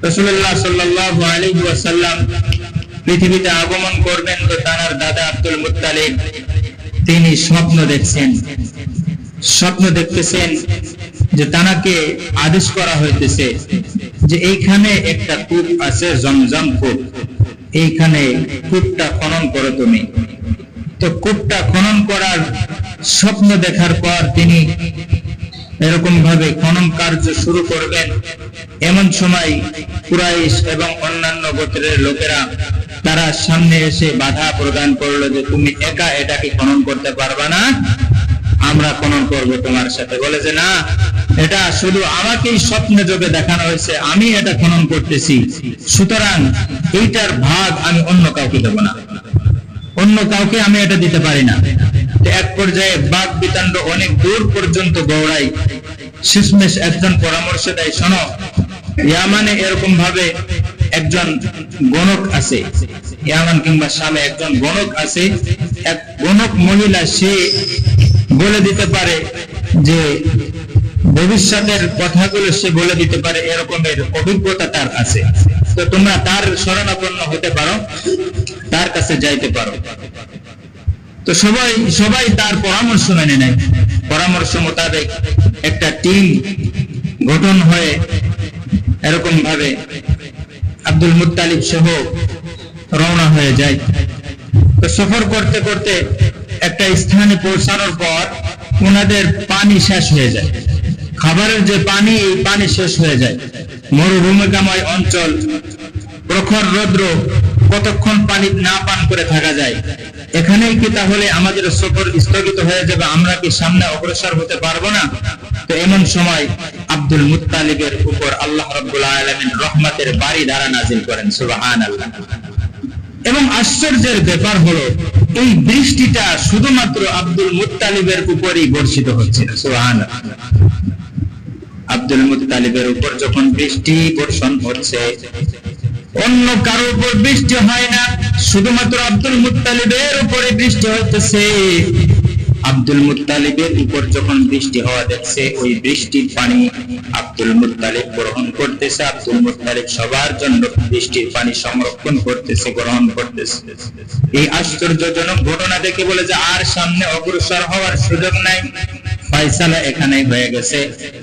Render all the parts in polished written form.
রাসূলুল্লাহ সাল্লাল্লাহু আলাইহি ওয়াসাল্লাম পৃথিবীতে আগমন করবেন, তো তার দাদা আব্দুল মুত্তালিব তিনি স্বপ্ন দেখতেছেন যে তাকে আদেশ করা হইতেছে যে এইখানে একটা কূপ আছে, জমজম কূপ, এইখানে কূপটা খনন করো তুমি। তো কূপটা খনন করার স্বপ্ন দেখার পর তিনি এরকম ভাবে খনন কার্য শুরু করবেন। এমন সময় কুরাইশ এবং অন্যান্য গোত্রের লোকেরা তারা সামনে এসে বাধা প্রদান করলো যে তুমি একা এটাকে খনন করতে পারবা না, আমরা খনন করব তোমার সাথে। বলে যে না, এটা শুধু আমাকেই স্বপ্নে যোগে দেখানো হয়েছে, আমি এটা খনন করতেছি, সুতরাং এইটার ভাগ আমি অন্য কাউকে দেব না, অন্য কাউকে আমি এটা দিতে পারি না। এক পর্যায়ে বাক বিতণ্ড অনেক দূর পর্যন্ত দৌড়াই। শেষমেশ একজন পরামর্শ দেয়, শোনো, ইয়ামানে এরকম ভাবে একজন গণক আছে, ইয়ামান কিংবা শামে একজন গণক আছে, এক গণক মহিলা, সে বলে দিতে পারে যে ভবিষ্যতের কথাগুলো সে বলে দিতে পারে, এরকমের অভিজ্ঞতা তার আছে। তো তোমরা তার শরণাপন্ন হতে পারো, তার কাছে যাইতে পারো। তো সবাই তার পরামর্শ মেনে নেয়। পরামর্শ মোতাবেক একটা টিম গঠন হয়ে এরকম ভাবে আব্দুল মুত্তালিব সহ রওনা হয়ে যায়। তো সফর করতে করতে একটা স্থানে পৌঁছানোর পর ওনাদের পানি শেষ হয়ে যায়, খাবারের যে পানি, এই পানি শেষ হয়ে যায়। মরুভূমিকাময় অঞ্চল, প্রখর রৌদ্র, কতক্ষণ পানি না পান করে থাকা যায়? এখানেই কি তাহলে আমাদের সফর স্থগিত হয়ে যাবে? আমরা কি সামনে অগ্রসর হতে পারবো না? তো এমন সময় আব্দুল মুত্তালিবের উপর আল্লাহ রাব্বুল আলামিন রহমতের বাড়ি ধারা নাজিল করেন, সুবহানাল্লাহ। এবং আশ্চর্যের ব্যাপার হলো, এই বৃষ্টিটা শুধুমাত্র আব্দুল মুত্তালিবের উপরই বর্ষিত হচ্ছে, সুবহানাল্লাহ। আব্দুল মুত্তালিবের উপর যখন বৃষ্টি বর্ষণ হচ্ছে, অন্য কারো উপর বৃষ্টি হয় না, শুধুমাত্র আব্দুল মুত্তালিবের উপরে বৃষ্টি হইতেছে। আব্দুল মুত্তালিবের উপর যখন বৃষ্টি হওয়া দেখছে, ওই বৃষ্টির পানি আব্দুল মুত্তালিব গ্রহণ করতেছে। আব্দুল মুত্তালিব সবার জন্য বৃষ্টির পানি সংরক্ষণ করতেছে, গ্রহণ করতেছে। এই আশ্চর্যজনক ঘটনা দেখে বলে যে আর সামনে অগ্রসর হওয়ার সুযোগ নাই, ফয়সালা এখানেই হয়ে গেছে।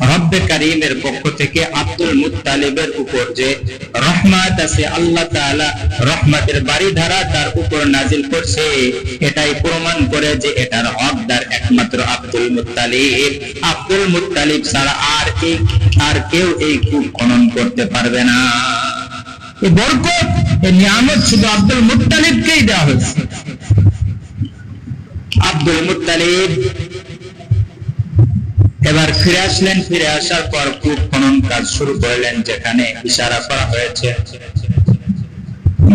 রব্বে কারীমের পক্ষ থেকে আব্দুল মুত্তালিবের উপর যে রহমত আছে, আল্লাহ তাআলা রহমতের বাড়িধারা তার উপর নাজিল করছে, এটাই প্রমাণ করে যে এটার হকদার একমাত্র আব্দুল মুত্তালিব। আব্দুল মুত্তালিব ছাড়া আর কেউ এই কূপ খনন করতে পারবে না। এই বরকত, এই নিয়ামত শুধু আব্দুল মুত্তালিবকেই দেওয়া হয়েছে। আব্দুল মুত্তালিব এবার ফিরে আসলেন। ফিরে আসার পর কূপ খনন কাজ শুরু করলেন, যেখানে ইশারা করা হয়েছে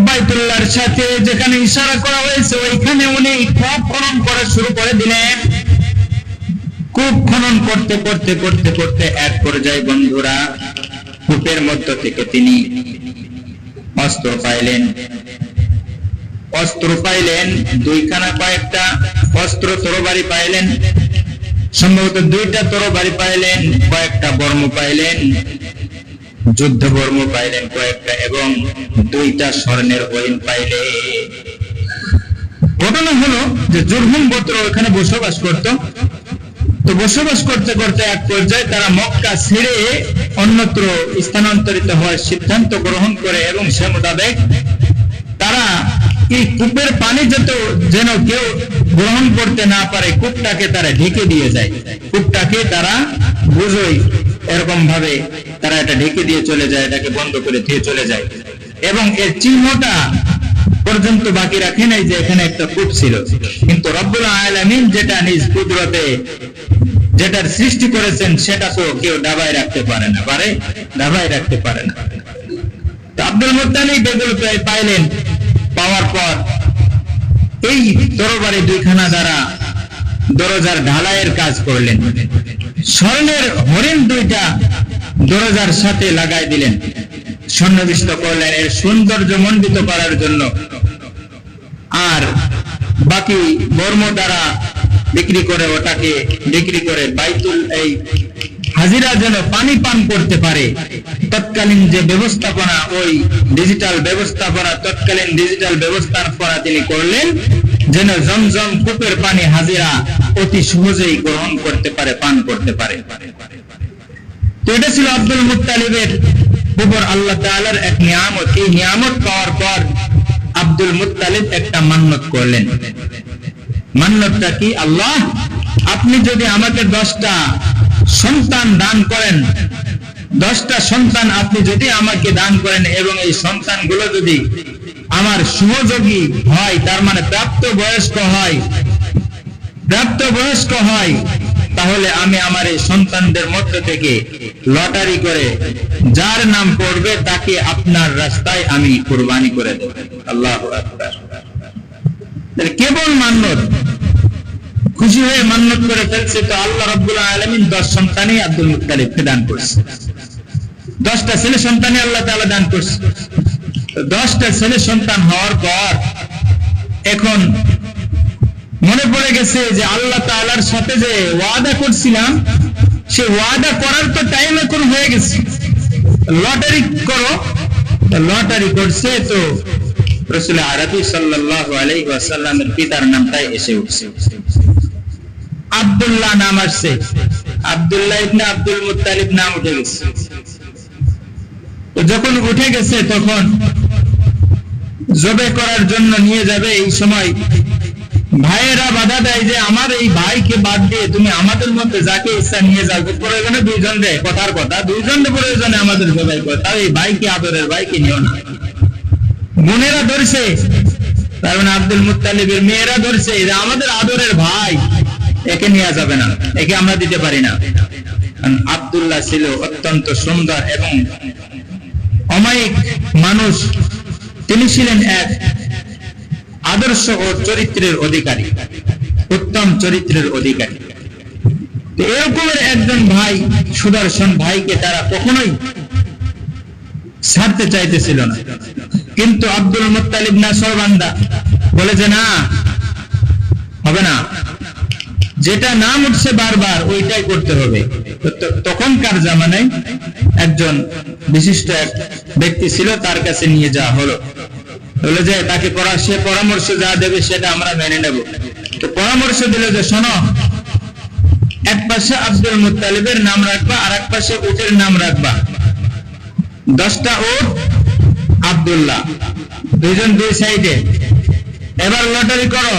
বাইতুল্লাহর সাথে, যেখানে ইশারা করা হয়েছে ওইখানে উনি কূপ খনন করা শুরু করে দিলেন। কূপ খনন করতে করতে করতে করতে এক পর্যায়ে বন্ধুরা, কূপের মধ্য থেকে তিনি অস্ত্র পাইলেন, দুইখানা কয়েকটা অস্ত্র তরবারি পাইলেন, সম্ভবত দুইটা তরবারি পাইলেন, কয়েকটা বর্ম পাইলেন, যুদ্ধ বর্ম পাইলেন কয়েকটা, এবং দুইটা স্বর্ণের হরিণ পাইলেন। ঘটনা হলো যে জুরহুম গোত্র ওখানে বসবাস করত। তো বসবাস করতে করতে এক পর্যায়ে তারা মক্কা ছেড়ে অন্যত্র স্থানান্তরিত হওয়ার সিদ্ধান্ত গ্রহণ করে, এবং সে মোতাবেক তারা এই কূপের পানি যেন কেউ গ্রহণ করতে না পারে, কূপটাকে তারা ঢেকে দিয়ে যায়। কূপটাকে তারা বুঝোই এরকম ভাবে তারা এটা ঢেকে দিয়ে চলে যায়, এটাকে বন্ধ করে দিয়ে চলে যায়, এবং এর চিহ্নটা পর্যন্ত বাকি রাখে নাই যে এখানে একটা কূপ ছিল। কিন্তু রব্বুল আলামিন যেটা নিজ কুদরতে যেটার সৃষ্টি করেছেন, সেটা তো কেউ দাবায় রাখতে পারে না, দাবায় রাখতে পারে না। তো আব্দুল মুত্তালিব এগুলো পাইলেন। পাওয়ার পর এই তরবারি দুইখানা দ্বারা দরজার ঢালাইয়ের কাজ করলেন। স্বর্ণের হরিণ দুইটা দরজার সাথে লাগাই দিলেন, সন্নিবিষ্ট করলেন এর সৌন্দর্য মণ্ডিত করার জন্য। আর বাকি বর্ম দ্বারা বিক্রি করে বাইতুল এই হাজিরা যেন পানি পান করতে পারে, তৎকালীন যে ব্যবস্থাপনা, ওই ডিজিটাল ব্যবস্থাপনা, তৎকালীন ডিজিটাল ব্যবস্থাপনা তিনি করলেন যেন জমজম কূপের পানি হাজিরা অতি সহজেই গ্রহণ করতে পারে, পান করতে পারে। তো এটা ছিল আব্দুল মুত্তালিবের উপর আল্লাহ তাআলার এক নিয়ামত। এই নিয়ামত পাওয়ার পর আব্দুল মুত্তালিব একটা মান্নত করলেন। মান্নতটা কি? আল্লাহ, আপনি যদি আমাকে 10টা সন্তান দান করেন, 10টা সন্তান আপনি যদি আমাকে দান করেন এবং এই সন্তানগুলো যদি আমার সহযোগী হয়, তার মানে প্রাপ্তবয়স্ক হয়, তাহলে আমি আমার এই সন্তানদের মধ্য থেকে লটারি করে যার নাম পড়বে তাকে আপনার রাস্তায় আমি কুরবানি করে দেব। আল্লাহু আকবার। কেবল মান্নত, খুশি হয়ে মান্নত করে ফেলছে, তো আল্লাহ রাব্বুল আলামিন 10 সন্তানই আব্দুল মুত্তালিবকে দান করছে। 10টা ছেলে সন্তানই আল্লাহ তাআলা দান করছে। 10টা ছেলে সন্তান হওয়ার পর এখন মনে পড়ে গেছে যে আল্লাহ তাআলার সাথে যে ওয়াদা করছিলাম, সে ওয়াদা করার তো টাইম এখন হয়ে গেছে, লটারি করো। লটারি করছে, তো রাসূল আরবি সাল্লাল্লাহু আলাইহি ওয়াসাল্লামের পিতার নামটাই এসে উঠছে, আব্দুল্লাহ নাম আসছে, আব্দুল্লাহ ইবনে আব্দুল মুত্তালিব নাম উঠে গেছে। তো যখন উঠে গেছে তখন জবে করার জন্য নিয়ে যাবে, এই সময় ভাইয়েরা বাধা দেয় যে আমার এই ভাইকে বাদ দিয়ে তুমি আমাদের মধ্যে যাকে ইচ্ছা নিয়ে যাও, প্রয়োজনে দুইজন রে, কথার কথা, দুইজন প্রয়োজনে আমাদের জবাই করে, তাও এই ভাইকে, আদরের ভাইকে নিও না। বোনেরা ধরছে, তার মানে আব্দুল মুত্তালিবের মেয়েরা ধরছে যে আমাদের আদরের ভাই, একে নেওয়া যাবে না, একে আমরা দিতে পারি না। আব্দুল্লাহ ছিল অত্যন্ত সুন্দর এবং অমায়িক মানুষ, তিনি ছিলেন এক আদর্শ ও চরিত্রের অধিকারী, উত্তম চরিত্রের অধিকারী। এরকমের একজন ভাই, সুদর্শন ভাইকে তারা কখনোই ছাড়তে চাইতেছিল না। কিন্তু আব্দুল মুত্তালিব নাফরমানদা বলে যে না, হবে না, যেটা নাম উঠছে বারবার ওইটাই করতে হবে। তখনকার জামানায় একজন বিশিষ্ট এক ব্যক্তি ছিল, তার কাছে নিয়ে যাওয়া হলো, বলে যে তাকে সে পরামর্শ যা দেবে সেটা আমরা মেনে নেব। তো পরামর্শ দিল যে শোনো, এক পাশে আব্দুল মুত্তালিবের নাম রাখবা, আর এক পাশে উটের নাম রাখবা, 10টা উট আব্দুল্লাহ, দুইজন দুই সাইডে। এবার লটারি করো।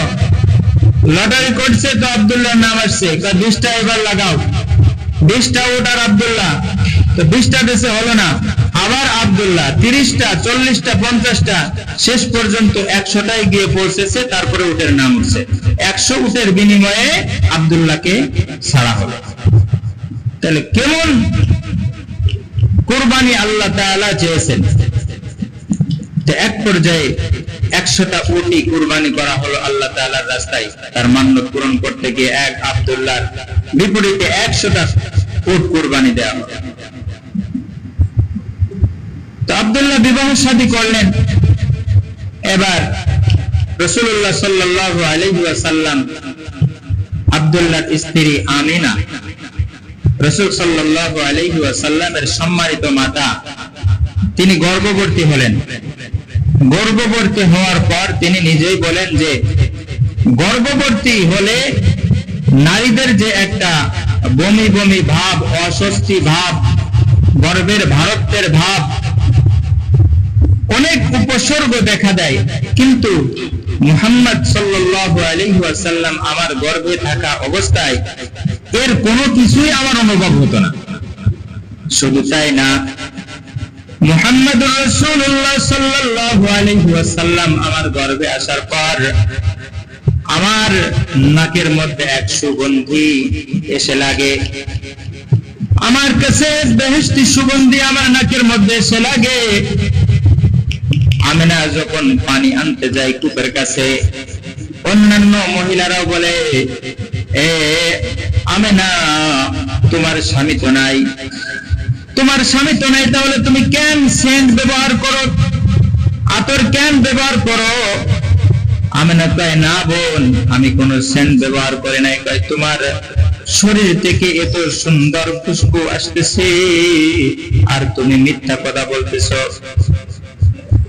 লটারি করছে, তো আব্দুল্লাহর নাম আসছে, 20টা এবার লাগাও, 20টা উট আর আব্দুল্লাহ। তো 20টা দেশে হলো না, আবার আব্দুল্লাহ, 30টা, 40টা, 50টা, শেষ পর্যন্ত 100টাই গিয়ে পৌঁছেছে। তারপরে উটের নাম উঠছে, 100 উটের বিনিময়ে আব্দুল্লাহকে ছাড়া হলো। তাহলে কেমন কুরবানি আল্লাহ তাআলা চেয়েছেন। তো এক পর্যায়ে 100টা উটই কুরবানি করা হলো আল্লাহ তাআলার রাস্তায়, তার মান্নত পূরণ করতে গিয়ে। এক আব্দুল্লাহর বিপরীতে 100টা উট কুরবানি দেওয়া হলো। তো আব্দুল্লাহ বিবাহ শাদী করলেন। এবার রাসূলুল্লাহ সাল্লাল্লাহু আলাইহি ওয়াসাল্লাম আব্দুল্লাহর স্ত্রী আমিনা, রাসূল সাল্লাল্লাহু আলাইহি ওয়াসাল্লামের সম্মানিত মাতা, তিনি গর্ভবতী হলেন। গর্ভবতী হওয়ার পর তিনি নিজেই বলেন যে গর্ভবতী হলে নারীদের যে একটা বমি বমি ভাব, অস্বস্তি ভাব, গর্ভের ভারত্বের ভাব, অনেক উপসর্গ দেখা দেয়, কিন্তু মুহাম্মদ সাল্লাল্লাহু আলাইহি ওয়াসাল্লাম আমার গর্ভে থাকা অবস্থায় এর কোনো কিছুই আমার অনুভব হতো না। শুধু তাই না, মুহাম্মদুর রাসূলুল্লাহ সাল্লাল্লাহু আলাইহি ওয়াসাল্লাম আমার গর্ভে আসার পর আমার নাকের মধ্যে এক সুগন্ধি এসে লাগে, আমার কাছে বেহেশতি সুগন্ধি আমার নাকের মধ্যে এসে লাগে। আমিনা যখন পানি আনতে যায় কূপের কাছে, অন্যান্য মহিলারাও বলে, এ আমিনা, তোমার স্বামী তো নাই, তোমার স্বামী তো নাই, তাহলে তুমি কেন সেন্ট ব্যবহার করো, আতর কেন ব্যবহার করো? আমিনা কয়, না বোন, আমি কোনো সেন্ট ব্যবহার করি নাই। কয়, তোমার শরীর থেকে এত সুন্দর খুশবু আসতেছে, আর তুমি মিথ্যা কথা বলতেছো।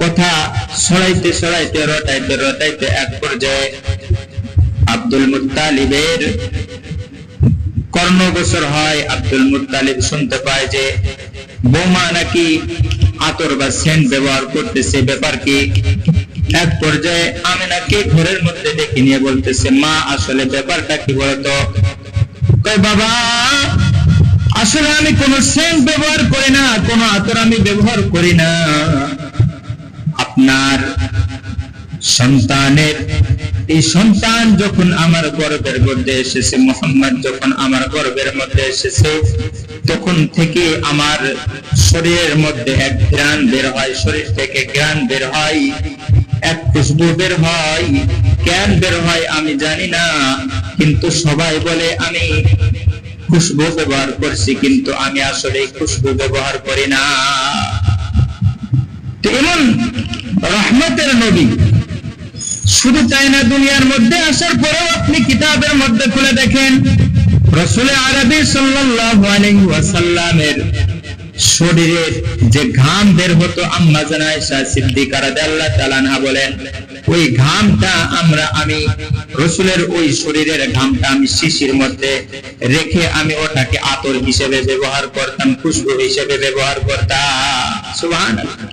কথা ছড়াইতে ছড়াইতে রটাইতে রটাইতে এক পর্যায়ে আব্দুল মুত্তালিবের কর্ণগোচর হয়। আব্দুল মুত্তালিব শুনতে পায় যে বৌমা নাকি আতর বা সেন্ট ব্যবহার করতেছে, ব্যাপার কি? এক পর্যায়ে আমিনাকে ঘরের মধ্যে ডেকে নিয়ে বলতেছে, মা আসলে ব্যাপারটা কি বলতো? কয় বাবা, আসলে আমি কোনো সেন্ট ব্যবহার করি না, কোনো আতর আমি ব্যবহার করি না। আপনার সন্তানের এই সন্তান যখন আমার গর্ভের মধ্যে এসেছে, মুহাম্মদ যখন আমার গর্ভের মধ্যে এসেছে, তখন থেকে আমার শরীরের মধ্যে এক ঘ্রাণ বের হয়, শরীর থেকে ঘ্রাণ বের হয়, এক খুশবু বের হয়। কেন বের হয় আমি জানি না, কিন্তু সবাই বলে আমি খুশবু ব্যবহার করছি, কিন্তু আমি আসলে খুশবু ব্যবহার করি না। তো এমন রহমতের নবী। শুধু তাই না, দুনিয়ার মধ্যে আসার পরেও আপনি কিতাবের মধ্যে খুলে দেখেন, রাসূল আরবি সাল্লাল্লাহু আলাইহি ওয়াসাল্লামের শরীরের যে ঘাম বের হতো, আম্মা জান আয়েশা সিদ্দিকা রাদিয়াল্লাহু তাআলা আনহা বলেন, ওই ঘামটা আমি রাসূলের ওই শরীরের ঘামটা আমি শিশির মধ্যে রেখে আমি ওটাকে আতর হিসেবে ব্যবহার করতাম, খুশবু হিসেবে ব্যবহার করতাম। সুবহানাল্লাহ।